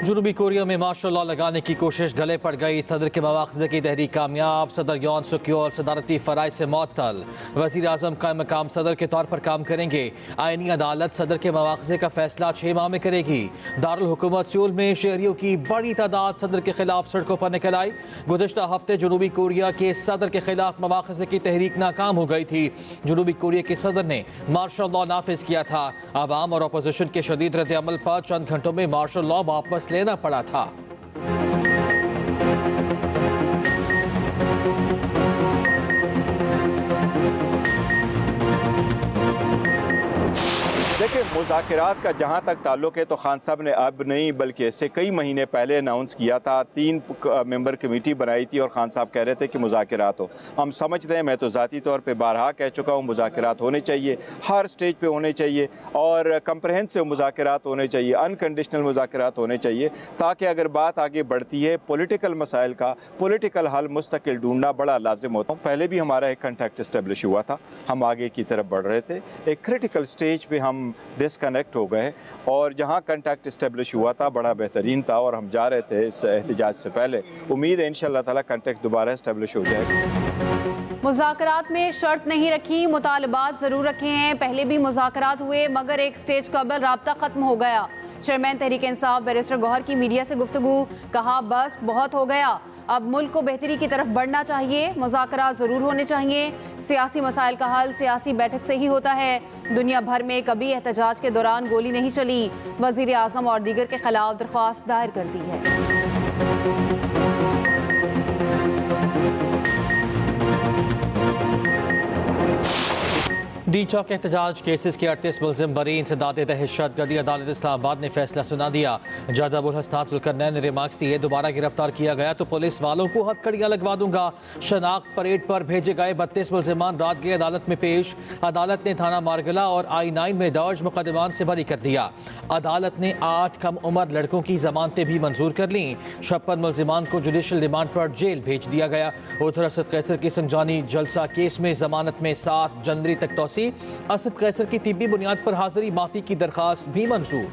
जनूबी कोरिया में martial law लगाने की कोशिश गले पड़ गई। सदर के मवाख़ज़े की तहरीक कामयाब। सदर यौन सिक्योर सदारती फ़राइज़ से मुअत्तल। वज़ीर आज़म कायम मकाम सदर के तौर पर काम करेंगे। आइनी अदालत सदर के मवाख़ज़े का फैसला 6 माह में करेगी। दारुल हुकूमत सियोल में शहरियों की बड़ी तादाद सदर के खिलाफ सड़कों पर निकल आई। गुज़श्ता हफ्ते जनूबी कोरिया के सदर के खिलाफ मवाख़ज़े की तहरीक नाकाम हो गई थी। जनूबी कोरिया के सदर ने मार्शल लॉ नाफिज किया था। आवाम और अपोजिशन के शदीद रद्द अमल पर चंद घंटों में मार्शल लॉ वापस लेना पड़ा था। देखिए, मुज़ाकरात का जहाँ तक ताल्लुक़ है तो खान साहब ने अब नहीं बल्कि इससे कई महीने पहले अनाउंस किया था। 3 मेंबर कमेटी बनाई थी और खान साहब कह रहे थे कि मुज़ाकरात हो। हम समझते हैं, मैं तो ज़ाती तौर पे बारहा कह चुका हूँ, मुज़ाकरात होने चाहिए, हर स्टेज पे होने चाहिए और कंप्रहेंसिव मुज़ाकरात होने चाहिए, अनकंडीशनल मुज़ाकरात होने चाहिए, ताकि अगर बात आगे बढ़ती है पॉलिटिकल मसाइल का पॉलिटिकल हल मुस्तकिल ढूंढना बड़ा लाजिम होता है। पहले भी हमारा एक कंटेक्ट इस्टेब्लिश हुआ था, हम आगे की तरफ बढ़ रहे थे। एक क्रिटिकल स्टेज पर हम डिस्कनेक्ट हो गए और जहां कांटेक्ट इस्टेब्लिश हुआ था बड़ा बेहतरीन था और हम जा रहे थे इस एहतजाज से पहले। उम्मीद है इंशाअल्लाह ताला कांटेक्ट दोबारा इस्टेब्लिश हो जाएगा। मुज़ाकरात में शर्त नहीं रखी, मुतालबात ज़रूर रखे हैं। पहले भी मुज़ाकरात हुए मगर एक स्टेज कबल राब्ता ख़त्म हो गया। चेयरमैन तहरीक इंसाफ बैरिस्टर गौहर की मीडिया से गुफ्तगू, कहा बस बहुत हो गया, अब मुल्क को बेहतरी की तरफ बढ़ना चाहिए। मुज़ाकरात ज़रूर होने चाहिए। सियासी मसाइल का हल सियासी बैठक से ही होता है। दुनिया भर में कभी एहतजाज के दौरान गोली नहीं चली। वज़ीर आज़म और दीगर के खिलाफ दरख्वास्त दायर कर दी है। डी चौक एहतजाज केसेस के 38 मुलजिम बरी। इंसदाद दहशतगर्दी अदालत इस्लामाबाद ने फैसला सुना दिया। जज अबुल हसन जुल्करनैन ने रिमार्क्स दिए, दोबारा गिरफ्तार किया गया तो पुलिस वालों को हथकड़ियां लगवा दूंगा। शनाख्त परेड पर भेजे गए 32 मुलजिमान रात गए अदालत में पेश। अदालत ने थाना मारगला और I-9 में दर्ज मुकदमान से बरी कर दिया। अदालत ने 8 कम उम्र लड़कों की जमानतें भी मंजूर कर ली। 56 मुलजिमान को जुडिशल रिमांड पर जेल भेज दिया गया। उधर असद कैसर की संजानी जलसा केस में जमानत में 7 जनवरी तक तोसी। असद कैसर की तिब्बी बुनियाद पर हाजिरी माफी की दरखास्त भी मंजूर।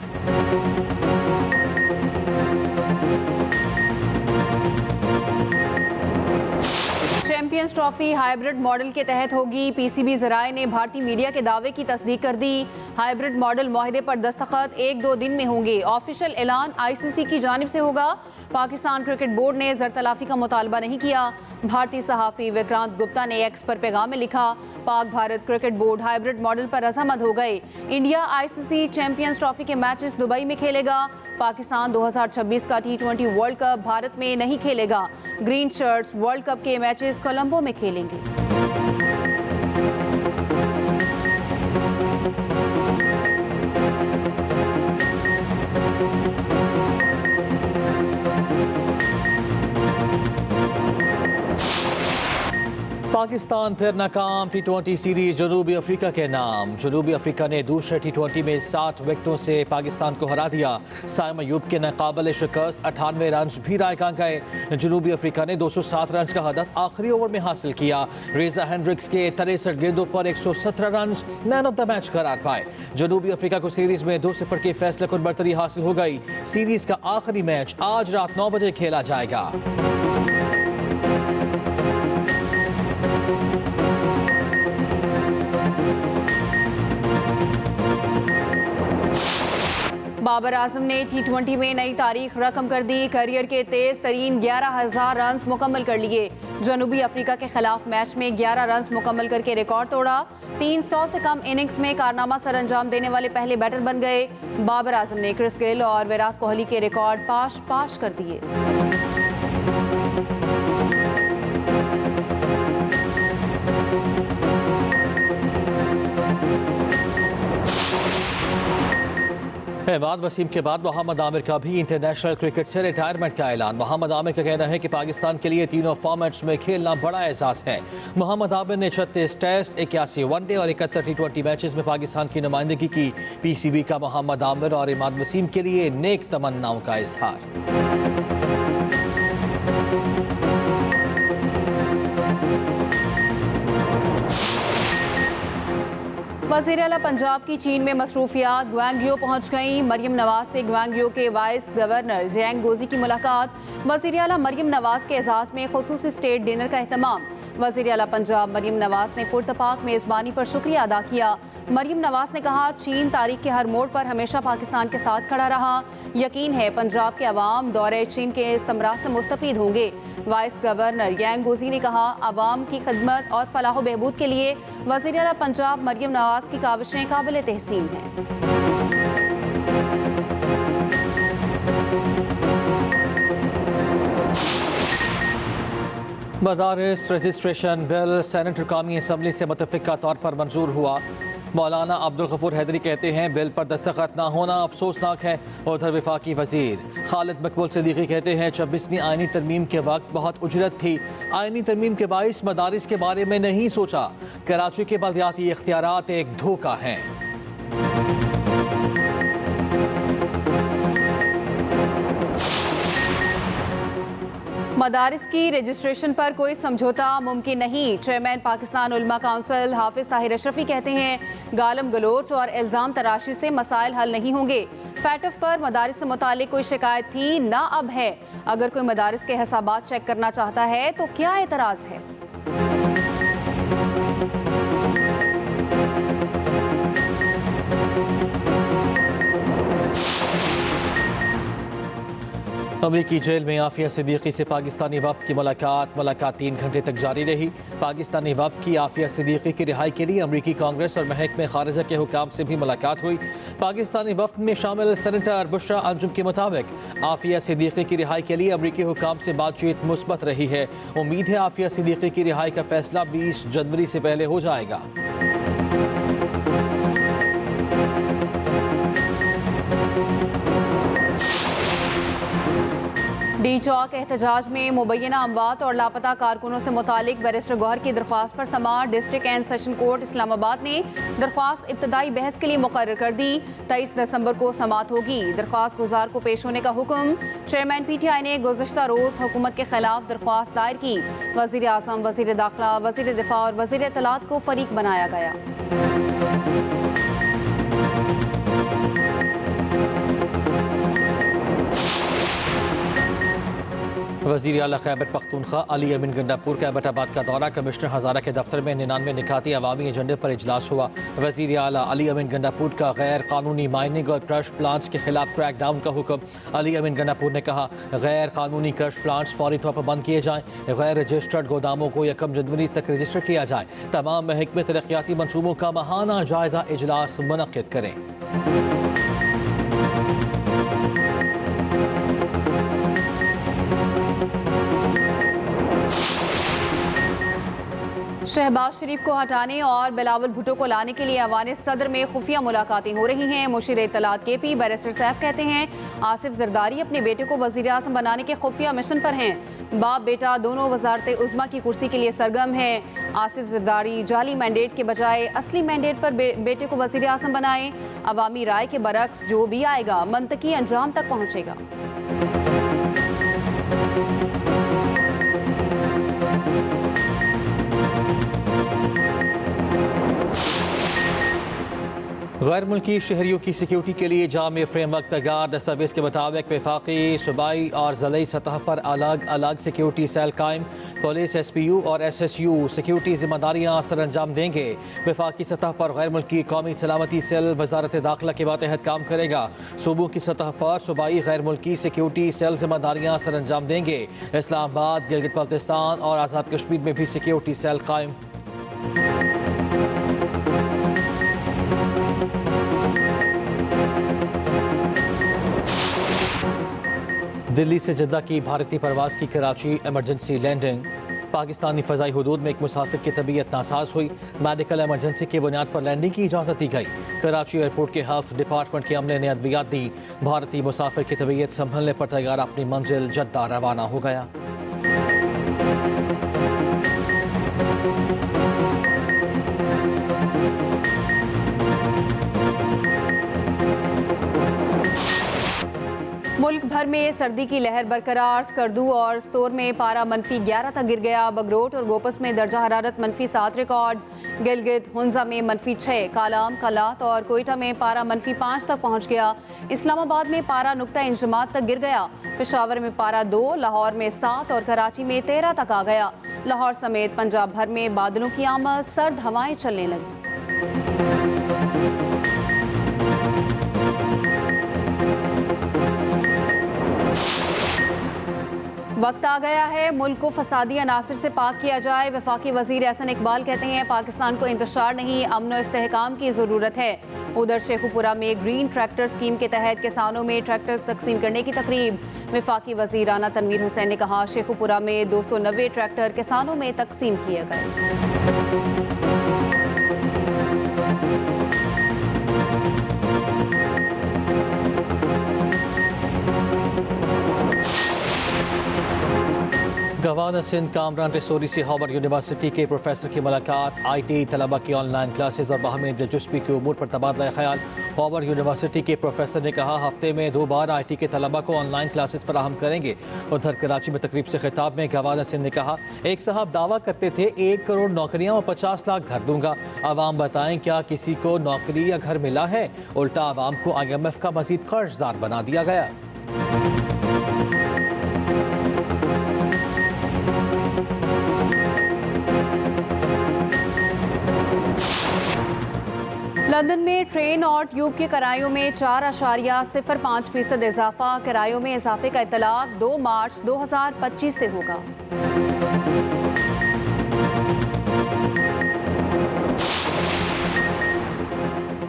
चैंपियंस ट्रॉफी हाइब्रिड मॉडल के तहत होगी। पीसीबी ज़राए ने भारतीय मीडिया के दावे की तस्दीक कर दी। हाइब्रिड मॉडल मुआहदे पर दस्तखत 1-2 दिन में होंगे। ऑफिशियल ऐलान आईसीसी की जानिब से होगा। पाकिस्तान क्रिकेट बोर्ड ने ज़रतलाफी का मुतालबा नहीं किया। भारतीय सहाफ़ी विक्रांत गुप्ता ने एक्स पर पैगाम में लिखा, Pak Bharat cricket board hybrid model पर रज़ामंद हो गए। इंडिया आईसीसी चैंपियंस ट्रॉफी के मैचेस दुबई में खेलेगा। पाकिस्तान 2026 का T20 वर्ल्ड कप भारत में नहीं खेलेगा। ग्रीन शर्ट्स वर्ल्ड कप के मैचेस कोलंबो में खेलेंगे। पाकिस्तान फिर नाकाम। T20 सीरीज जनूबी अफ्रीका के नाम। जनूबी अफ्रीका ने दूसरे T20 में 60 विकेटों से पाकिस्तान को हरा दिया। साइम अयूब के नाकाबिले शिकस्त 98 रन भी रायकां गए। जनूबी अफ्रीका ने 207 रन का हदफ आखिरी ओवर में हासिल किया। रेजा हेंड्रिक्स के 63 गेंदों पर 117 run man of the match करार पाए। जनूबी अफ्रीका को सीरीज में 2-0 की फैसलेकुन बरतरी हासिल हो गई। सीरीज का आखिरी मैच आज रात 9 बजे खेला जाएगा। बाबर आजम ने T20 में नई तारीख रकम कर दी। करियर के तेज तरीन 11,000 रन मुकम्मल कर लिए। जनूबी अफ्रीका के खिलाफ मैच में 11 रन मुकम्मल करके रिकॉर्ड तोड़ा। 300 से कम इनिंग्स में कारनामा सर अंजाम देने वाले पहले बैटर बन गए। बाबर आजम ने क्रिस गेल और विराट कोहली के रिकॉर्ड पाश कर दिए। इमाद वसीम के बाद मोहम्मद आमिर का भी इंटरनेशनल क्रिकेट से रिटायरमेंट का ऐलान। मोहम्मद आमिर का कहना है कि पाकिस्तान के लिए तीनों फॉर्मेट्स में खेलना बड़ा एहसास है। मोहम्मद आमिर ने 36 टेस्ट, 81 वनडे और 71 T20 मैचेस में पाकिस्तान की नुमाइंदगी की। पीसीबी का मोहम्मद आमिर और इमाद वसीम के लिए नेक तमन्नाओं का इजहार। वज़ीर आला पंजाब की चीन में मसरूफियात, ग्वांग्यो पहुँच गई। मरियम नवाज से ग्वांग्यो के वाइस गवर्नर जियांग गोजी की मुलाकात। वज़ीर आला मरियम नवाज के एजाज़ में खुसूसी स्टेट डिनर का एहतमाम। वज़ीर आला पंजाब मरियम नवाज ने पुरतपाक मेज़बानी पर शुक्रिया अदा किया। मरियम नवाज ने कहा, चीन तारीख के हर मोड़ पर हमेशा पाकिस्तान के साथ खड़ा रहा। यकीन है पंजाब के अवाम दौरे चीन के समराह से मुस्तफ़ीद होंगे। वाइस गवर्नर यांग गोजी ने कहा, अवाम की खिदमत और फलाह व बहबूद के लिए वज़ीर आला पंजाब मरियम नवाज की काविशें काबिल तहसीन हैं। मदारिस रजिस्ट्रेशन बिल सेनेट रुकामी असम्बली से मुतफ़िक़ा तौर पर मंजूर हुआ। मौलाना अब्दुल गफूर हैदरी कहते हैं, बिल पर दस्तखत ना होना अफसोसनाक है। उधर वफाकी वज़ीर खालिद मकबूल सिद्दीकी कहते हैं, 26वीं आइनी तरमीम के वक्त बहुत उजरत थी। आइनी तरमीम के बाइस मदारिस के बारे में नहीं सोचा। कराची के बल्दियाती इख्तियारात एक धोखा हैं। मदारिस की रजिस्ट्रेशन पर कोई समझौता मुमकिन नहीं। चेयरमैन पाकिस्तान उलमा काउंसिल हाफिज ताहिर अशरफी कहते हैं, गालम गलोच और इल्ज़ाम तराशी से मसाइल हल नहीं होंगे। फैटफ पर मदारिस से मुतालिक कोई शिकायत थी ना अब है। अगर कोई मदारिस के हिसाबात चेक करना चाहता है तो क्या एतराज़ है। अमरीकी जेल में आफिया सिद्दीकी से पाकिस्तानी वफ्द की मुलाकात 3 घंटे तक जारी रही। पाकिस्तानी वफ्द की आफिया सिद्दीकी की रिहाई के लिए अमरीकी कांग्रेस और महकमे खारिजा के हुकाम से भी मुलाकात हुई। पाकिस्तानी वफ्द में शामिल सेनेटर बुशरा अंजुम के मुताबिक आफिया सिद्दीकी की रिहाई के लिए अमरीकी हुकाम से बातचीत मुस्बत रही है। उम्मीद है आफिया सिद्दीकी की रिहाई का फैसला 20 जनवरी से पहले हो जाएगा। डी चौक एहतजाज में मुबैना अमवात और लापता कारकुनों से मुतालिक बैरिस्टर गौहर की दरख्वास्त पर समाअत। District and session court Islamabad ने दरख्वास्त इब्तदाई बहस के लिए मुकर्रर कर दी। 23 दिसंबर को समाअत होगी। दरख्वास्त गुजार को पेश होने का हुक्म। चेयरमैन PTI ने गुज़श्ता रोज़ हुकूमत के खिलाफ दरख्वास्त दायर की। वज़ीर आज़म, वज़ीर दाखिला, वज़ीर दिफा और वज़ीर इत्तलात को फरीक बनाया गया। वज़ीर आला खैबर पख्तूनख्वा अली अमीन गंडापुर का एबटाबाद का दौरा। कमिश्नर हज़ारा के दफ्तर में 99 निकाती अवामी एजेंडे पर इजलास हुआ। वज़ीर आला अली अमीन गंडापुर का गैर कानूनी माइनिंग और क्रश प्लांट्स के खिलाफ क्रैक डाउन का हुक्म। अली अमीन गंडापुर ने कहा, गैर कानूनी क्रश प्लांट्स फौरी तौर पर बंद किए जाएँ। गैर रजिस्टर्ड गोदामों को 1 जनवरी तक रजिस्टर किया जाए। तमाम महकमे तरक्याती मनसूबों का माहाना जायजा इजलास मुनक्किद करें। शहबाज शरीफ को हटाने और बिलावल भुट्टो को लाने के लिए अवान सदर में खुफिया मुलाकातें हो रही हैं। मुशीर इत्तलात KP बैरिस्टर सैफ कहते हैं, आसिफ जरदारी अपने बेटे को वज़ीर आज़म बनाने के खुफिया मिशन पर हैं। बाप बेटा दोनों वजारत उज़्मा की कुर्सी के लिए सरगर्म हैं। आसिफ जरदारी जाली मैंडेट के बजाय असली मैंडेट पर बेटे को वज़ीर आज़म बनाएं। अवामी राय के बरक्स जो भी आएगा मंतकी अंजाम तक पहुँचेगा। गैर मुल्की शहरियों की सिक्योरिटी के लिए जामे फ्रेमवर्क तैयार। दस्तावेज़ के मुताबिक वफाकी, सूबाई और ज़िलाई सतह पर अलग अलग सिक्योरिटी सेल कायम। पुलिस, SPU और SSU सिक्योरिटी जिम्मेदारियाँ सर अंजाम देंगे। वफाकी सतह पर गैर मुल्की कौमी सलामती सेल वजारत दाखिला के मातहत काम करेगा। सूबों की सतह पर सूबाई गैर मुल्की सिक्योरिटी सेल जिम्मेदारियाँ सर अंजाम देंगे। इस्लामाबाद, गिलगित बल्तिस्तान और आज़ाद कश्मीर में भी सिक्योरिटी सेल कायम। दिल्ली से जद्दा की भारतीय परवाज़ की कराची एमरजेंसी लैंडिंग। पाकिस्तानी फ़ज़ाई हुदूद में एक मुसाफिर की तबीयत नासाज हुई। मेडिकल एमरजेंसी की बुनियाद पर लैंडिंग की इजाज़त दी गई। कराची एयरपोर्ट के हेल्थ डिपार्टमेंट के अमले ने अद्वियात दी। भारतीय मुसाफिर की तबीयत संभलने पर तैयार अपनी मंजिल जद्दा रवाना हो गया। मुल्क भर में सर्दी की लहर बरकरार। स्कर्दू और स्तोर में पारा -11 तक गिर गया। बगरोट और गोपस में दर्जा हरारत -7 रिकॉर्ड। गिलगित हुंजा में -6, कालाम, कलात और कोयटा में पारा -5 तक पहुंच गया। इस्लामाबाद में पारा नुक्ता इंजमात तक गिर गया। पेशावर में पारा 2, लाहौर में 7 और कराची में 13 तक आ गया। लाहौर समेत पंजाब भर में बादलों की आमद, सर्द हवाएं चलने लगी। वक्त आ गया है मुल्क को फसादी अनासर से पाक किया जाए। वफाकी वजीर एहसन इकबाल कहते हैं पाकिस्तान को इंतशार नहीं, अमन और इस्तेहकाम की ज़रूरत है। उधर शेखुपुरा में ग्रीन ट्रैक्टर स्कीम के तहत किसानों में ट्रैक्टर तकसीम करने की तकरीब। वफाकी वजीर राना तनवीर हुसैन ने कहा शेखुपुरा में 290 ट्रैक्टर किसानों में तकसीम किए गए। गवर्नर सिंध कामरान रिसोरी से हार्वर्ड यूनिवर्सिटी के प्रोफेसर की मुलाकात। IT तलबा की ऑनलाइन क्लासेस और बाहमी दिलचस्पी के उमूर पर तबादला ख्याल। हार्वर्ड यूनिवर्सिटी के प्रोफेसर ने कहा हफ्ते में 2 बार IT के तलबा को ऑनलाइन क्लासेस फराहम करेंगे। उधर कराची में तकरीब से खिताब में गवर्नर सिंध ने कहा एक साहब दावा करते थे 1 करोड़ नौकरियां और 50 लाख घर दूंगा। आवाम बताएं क्या किसी को नौकरी या घर मिला है? उल्टा आवाम को IMF का मजीद कर्जदार बना दिया गया। लंदन में ट्रेन और ट्यूब के किरायों में 4.05% इजाफा। किरायों में इजाफे का इतलाक 2 मार्च 2025 से होगा।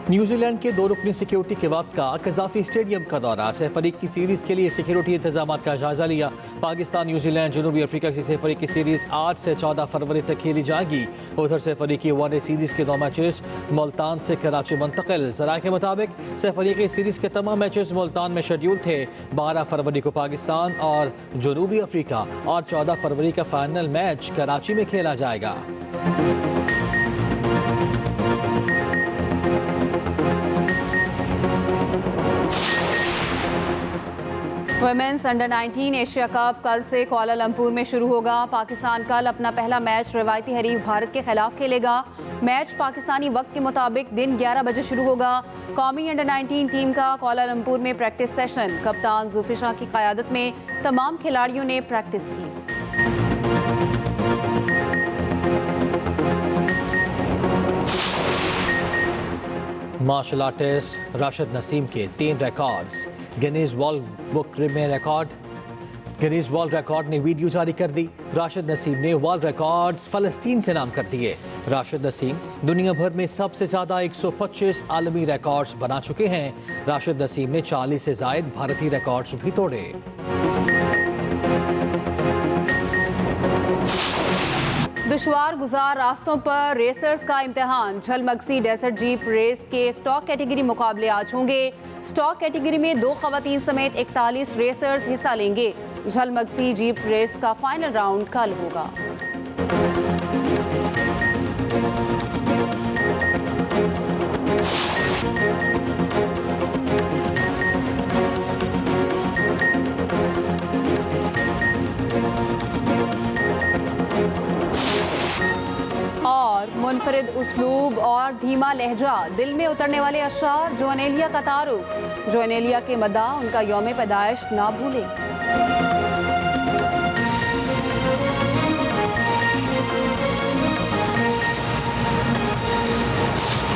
न्यूजीलैंड के 2 रुकनी सिक्योरिटी के वफ्द का कज़ाफी स्टेडियम का दौरा। सैफरीक की सीरीज के लिए सिक्योरिटी इंतजाम का जायजा लिया। पाकिस्तान न्यूजीलैंड जनूबी अफ्रीका की सैफरीक की सीरीज 8 से 14 फरवरी तक खेली जाएगी। उधर सैफरीक की वनडे सीरीज के 2 मैचेस मुल्तान से कराची मुंतकिल। ज़राए के मुताबिक सैफरीक की सीरीज के तमाम मैचेस मुल्तान में शेड्यूल थे। 12 फरवरी को पाकिस्तान और जनूबी अफ्रीका और 14 फरवरी का फाइनल मैच कराची में खेला जाएगा। वुमेन्स अंडर-19 एशिया कप कल से कुआलालंपुर में शुरू होगा। पाकिस्तान कल अपना पहला मैच रवायती हरीफ भारत के खिलाफ खेलेगा। मैच पाकिस्तानी वक्त के मुताबिक दिन 11 बजे शुरू होगा। कौमी अंडर-19 टीम का कुआलालंपुर में प्रैक्टिस सेशन। कप्तान जुल्फिशा की क़यादत में तमाम खिलाड़ियों ने प्रैक्टिस की। मार्शल आर्टिस्ट राशिद नसीम के 3 रिकॉर्ड्स। गिनीज वर्ल्ड बुक में रिकॉर्ड। गिनीज वर्ल्ड रिकॉर्ड ने वीडियो जारी कर दी। राशिद नसीम ने वर्ल्ड रिकॉर्ड्स फ़लस्तीन के नाम कर दिए। राशिद नसीम दुनिया भर में सबसे ज़्यादा 125 आलमी रिकॉर्ड्स बना चुके हैं। राशिद नसीम ने 40 से ज़ायद भारतीय रिकॉर्ड्स भी तोड़े। दुश्वार गुजार रास्तों पर रेसर्स का इम्तिहान। झलमगसी डेजर्ट जीप रेस के स्टॉक कैटेगरी मुकाबले आज होंगे। स्टॉक कैटेगरी में 2 ख़वातीन समेत 41 रेसर्स हिस्सा लेंगे। झलमगसी जीप रेस का फाइनल राउंड कल होगा। और मुनफरिद उसलूब और धीमा लहजा, दिल में उतरने वाले अशार। जोनेलिया का तारुफ। जोनेलिया के मदा उनका यौम पैदाइश ना भूलें।